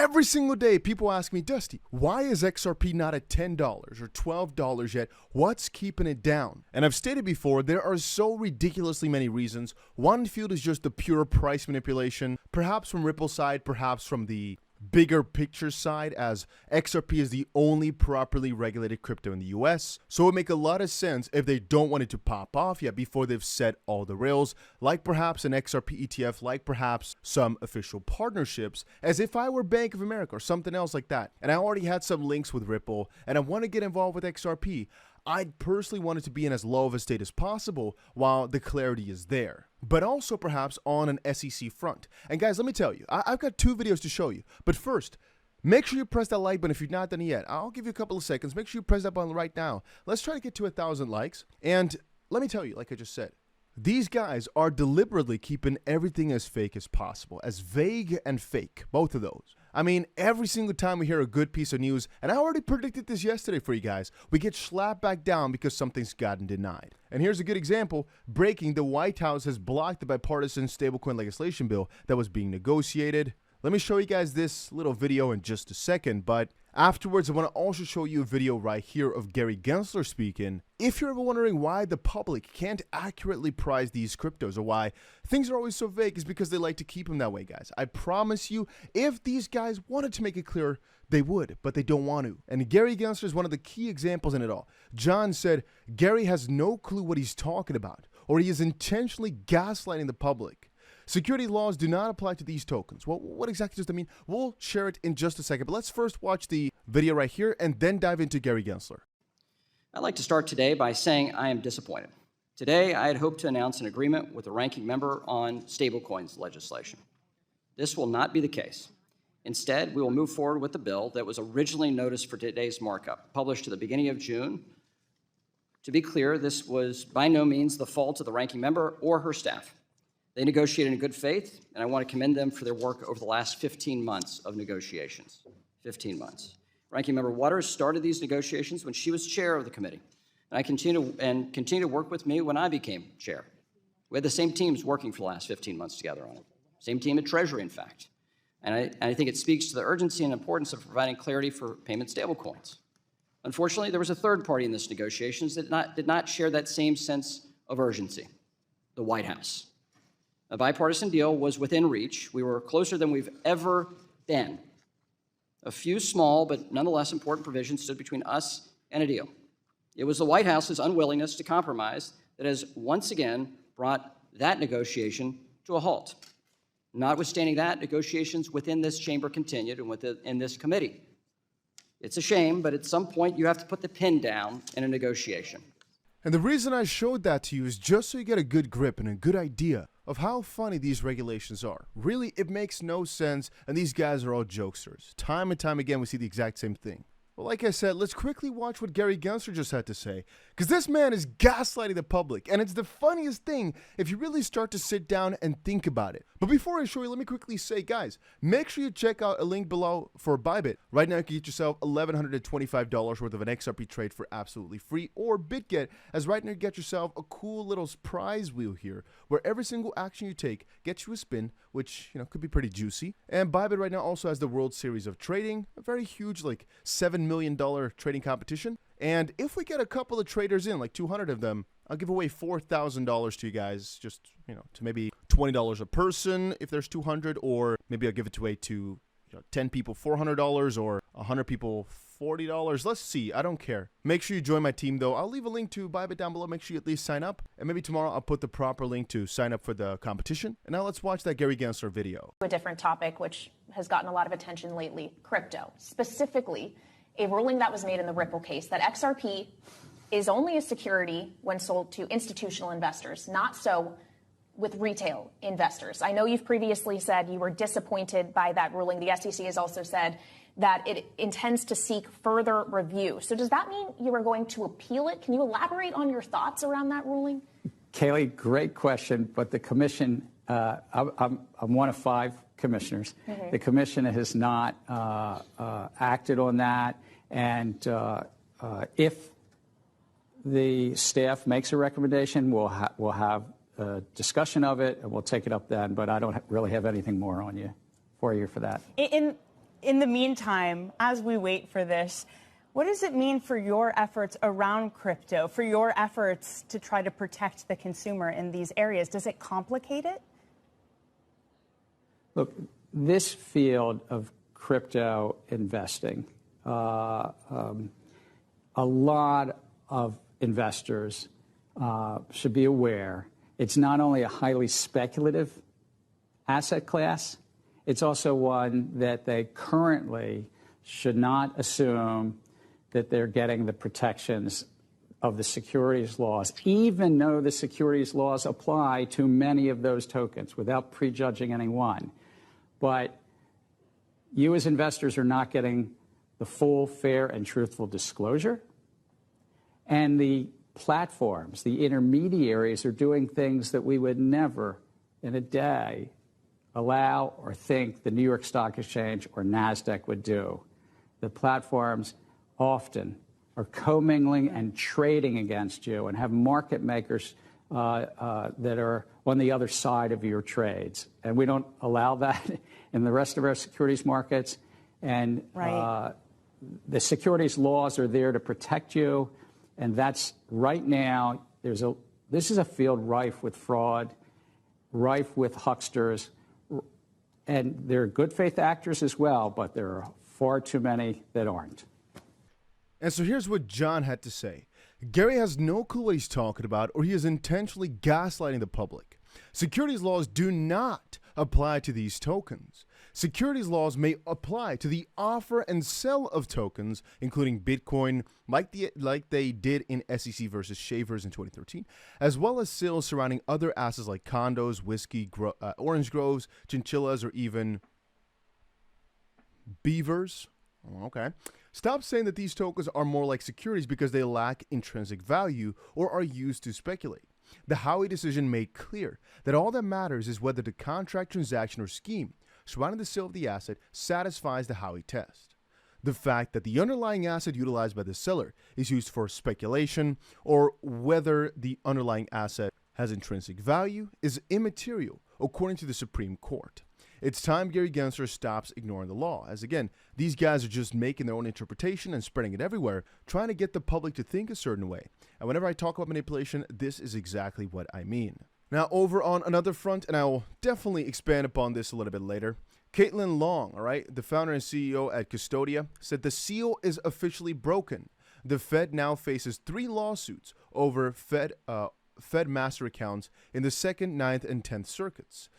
Every single day, people ask me, Dusty, why is XRP not at $10 or $12 yet? What's keeping it down? And I've stated before, there are so ridiculously many reasons. One field is just the pure price manipulation, perhaps from Ripple's side, perhaps from the bigger picture side, as XRP is the only properly regulated crypto in the US. So it would make a lot of sense if they don't want it to pop off yet before they've set all the rails, like perhaps an XRP ETF, like perhaps some official partnerships, as if I were Bank of America or something else like that. And I already had some links with Ripple, and I want to get involved with XRP. I'd personally want it to be in as low of a state as possible while the clarity is there, but also perhaps on an SEC front. And guys, let me tell you, I've got 2 videos to show you. But first, make sure you press that like button if you've not done it yet. I'll give you a couple of seconds. Make sure you press that button right now. Let's try to get to 1,000 likes. And let me tell you, like I just said, these guys are deliberately keeping everything as fake as possible, as vague and fake, both of those. I mean, every single time we hear a good piece of news, and I already predicted this yesterday for you guys, we get slapped back down because something's gotten denied. And here's a good example. Breaking, the White House has blocked the bipartisan stablecoin legislation bill that was being negotiated. Let me show you guys this little video in just a second, but afterwards I want to also show you a video right here of Gary Gensler speaking. If you're ever wondering why the public can't accurately price these cryptos or why things are always so vague, is because they like to keep them that way, guys. I promise you, if these guys wanted to make it clear, they would, but they don't want to. And Gary Gensler is one of the key examples in it all. John said Gary has no clue what he's talking about, or he is intentionally gaslighting the public. Security laws do not apply to these tokens. Well, what exactly does that mean? We'll share it in just a second, but let's first watch the video right here and then dive into Gary Gensler. I'd like to start today by saying I am disappointed. Today, I had hoped to announce an agreement with the ranking member on stablecoins legislation. This will not be the case. Instead, we will move forward with the bill that was originally noticed for today's markup, published at the beginning of June. To be clear, this was by no means the fault of the ranking member or her staff. They negotiated in good faith, and I want to commend them for their work over the last 15 months of negotiations. 15 months. Ranking Member Waters started these negotiations when she was chair of the committee, and continue to work with me when I became chair. We had the same teams working for the last 15 months together on it. Same team at Treasury, in fact. And I think it speaks to the urgency and importance of providing clarity for payment stablecoins. Unfortunately, there was a third party in this negotiations that did not share that same sense of urgency, the White House. A bipartisan deal was within reach. We were closer than we've ever been. A few small but nonetheless important provisions stood between us and a deal. It was the White House's unwillingness to compromise that has once again brought that negotiation to a halt. Notwithstanding that, negotiations within this chamber continued and within this committee. It's a shame, but at some point you have to put the pin down in a negotiation. And the reason I showed that to you is just so you get a good grip and a good idea of how funny these regulations are. Really, it makes no sense, and these guys are all jokesters. Time and time again, we see the exact same thing. Well, like I said, let's quickly watch what Gary Gensler just had to say, because this man is gaslighting the public, and it's the funniest thing if you really start to sit down and think about it. But before I show you, let me quickly say, guys, make sure you check out a link below for Bybit. Right now, you can get yourself $1,125 worth of an XRP trade for absolutely free, or BitGet, as right now you get yourself a cool little prize wheel here, where every single action you take gets you a spin, which, you know, could be pretty juicy. And Bybit right now also has the World Series of Trading, a very huge, like $7 million trading competition. And if we get a couple of traders in, like 200 of them, I'll give away $4,000 to you guys, just, you know, to maybe $20 a person if there's 200, or maybe I'll give it away to 10 people $400, or 100 people $40. Let's see. I don't care. Make sure you join my team, though. I'll leave a link to Bybit down below. Make sure you at least sign up. And maybe tomorrow I'll put the proper link to sign up for the competition. And now let's watch that Gary Gensler video. A different topic, which has gotten a lot of attention lately, crypto. Specifically, a ruling that was made in the Ripple case that XRP is only a security when sold to institutional investors, not so with retail investors. I know you've previously said you were disappointed by that ruling. The SEC has also said that it intends to seek further review. So does that mean you are going to appeal it? Can you elaborate on your thoughts around that ruling? Kaylee, great question, but the commission, I'm one of 5 commissioners. Mm-hmm. The commission has not acted on that, and if the staff makes a recommendation, we'll have a discussion of it, and we'll take it up then, but I don't really have anything more for you for that. in the meantime, as we wait for this, what does it mean for your efforts around crypto, for your efforts to try to protect the consumer in these areas? Does it complicate it? Look, this field of crypto investing, a lot of investors should be aware it's not only a highly speculative asset class, it's also one that they currently should not assume that they're getting the protections of the securities laws, even though the securities laws apply to many of those tokens, without prejudging any one. But you as investors are not getting the full, fair, and truthful disclosure. And the platforms, the intermediaries, are doing things that we would never in a day allow or think the New York Stock Exchange or NASDAQ would do. The platforms often are commingling and trading against you and have market makers that are on the other side of your trades. And we don't allow that in the rest of our securities markets. And the securities laws are there to protect you. And that's right now, this is a field rife with fraud, rife with hucksters. And there are good faith actors as well, but there are far too many that aren't. And so here's what John had to say. Gary has no clue what he's talking about, or he is intentionally gaslighting the public. Securities laws do not apply to these tokens. Securities laws may apply to the offer and sell of tokens, including Bitcoin, like they did in SEC versus Shavers in 2013, as well as sales surrounding other assets like condos, whiskey, orange groves, chinchillas, or even beavers. Okay. Stop saying that these tokens are more like securities because they lack intrinsic value or are used to speculate. The Howey decision made clear that all that matters is whether the contract, transaction, or scheme surrounding the sale of the asset satisfies the Howey test. The fact that the underlying asset utilized by the seller is used for speculation or whether the underlying asset has intrinsic value is immaterial, according to the Supreme Court. It's time Gary Gensler stops ignoring the law, as again, these guys are just making their own interpretation and spreading it everywhere, trying to get the public to think a certain way. And whenever I talk about manipulation, this is exactly what I mean. Now, over on another front, and I will definitely expand upon this a little bit later, Caitlin Long, all right, the founder and CEO at Custodia, said the seal is officially broken. The Fed now faces 3 lawsuits over Fed master accounts in the 2nd, 9th, and 10th circuits.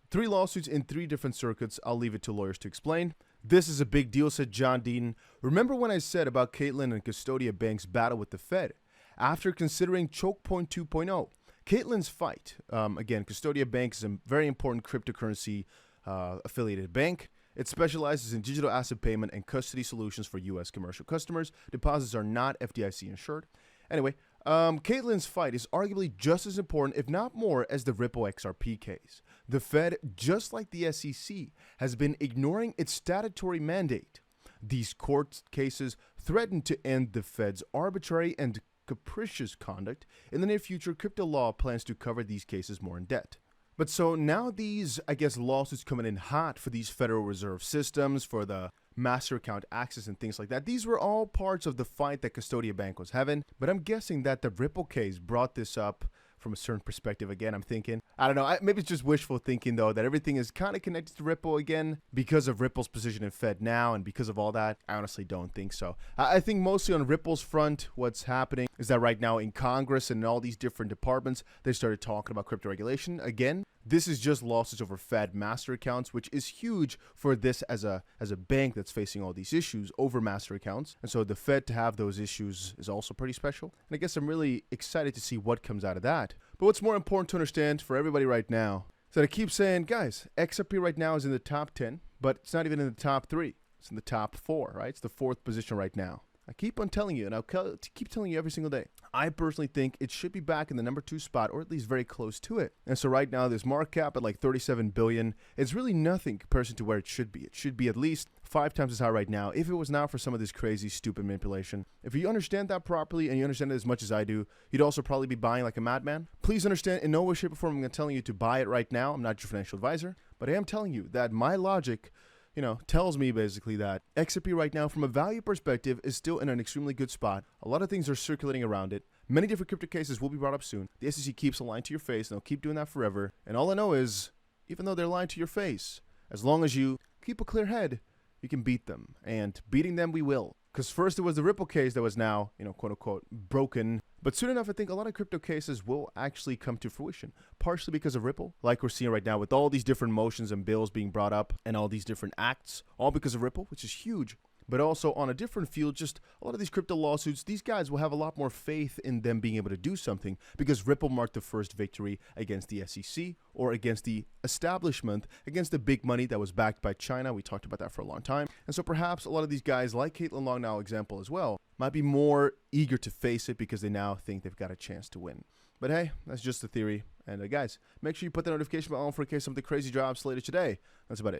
3 lawsuits in 3 different circuits. I'll leave it to lawyers to explain. This is a big deal, said John Deaton. Remember when I said about Caitlin and Custodia Bank's battle with the Fed? After considering Choke Point 2.0, Caitlin's fight, again, Custodia Bank is a very important cryptocurrency affiliated bank. It specializes in digital asset payment and custody solutions for U.S. commercial customers. Deposits are not FDIC insured. Anyway, Caitlin's fight is arguably just as important, if not more, as the Ripple XRP case. The Fed, just like the SEC, has been ignoring its statutory mandate. These court cases threaten to end the Fed's arbitrary and capricious conduct. In the near future, crypto law plans to cover these cases more in depth. But so now these, lawsuits coming in hot for these Federal Reserve systems, for the master account access and things like that. These were all parts of the fight that Custodia Bank was having. But I'm guessing that the Ripple case brought this up from a certain perspective again. I'm thinking, I don't know, maybe it's just wishful thinking though, that everything is kind of connected to Ripple again because of Ripple's position in Fed now and because of all that. I honestly don't think so. I think mostly on Ripple's front, what's happening is that right now in Congress and in all these different departments, they started talking about crypto regulation again. This is just losses over Fed master accounts, which is huge for this as a bank that's facing all these issues over master accounts. And so the Fed to have those issues is also pretty special. And I guess I'm really excited to see what comes out of that. But what's more important to understand for everybody right now is that I keep saying, guys, XRP right now is in the top 10, but it's not even in the top 3. It's in the top 4, right? It's the 4th position right now. I keep on telling you, and I'll keep telling you every single day, I personally think it should be back in the number 2 spot, or at least very close to it. And so right now, there's market cap at like $37 billion. It's really nothing in comparison to where it should be. It should be at least 5 times as high right now, if it was not for some of this crazy, stupid manipulation. If you understand that properly, and you understand it as much as I do, you'd also probably be buying like a madman. Please understand, in no way, shape, or form, I'm telling you to buy it right now. I'm not your financial advisor, but I am telling you that my logic tells me basically that XRP right now, from a value perspective, is still in an extremely good spot. A lot of things are circulating around it. Many different crypto cases will be brought up soon. The SEC keeps lying to your face, and they'll keep doing that forever. And all I know is, even though they're lying to your face, as long as you keep a clear head, you can beat them. And beating them we will. Because first it was the Ripple case that was now, quote unquote, broken. But soon enough, I think a lot of crypto cases will actually come to fruition, partially because of Ripple, like we're seeing right now with all these different motions and bills being brought up and all these different acts, all because of Ripple, which is huge. But also on a different field, just a lot of these crypto lawsuits, these guys will have a lot more faith in them being able to do something because Ripple marked the first victory against the SEC or against the establishment, against the big money that was backed by China. We talked about that for a long time. And so perhaps a lot of these guys, like Caitlin Long now example as well, might be more eager to face it because they now think they've got a chance to win. But hey, that's just a theory. And guys, make sure you put the notification bell on for in case something crazy drops later today. That's about it.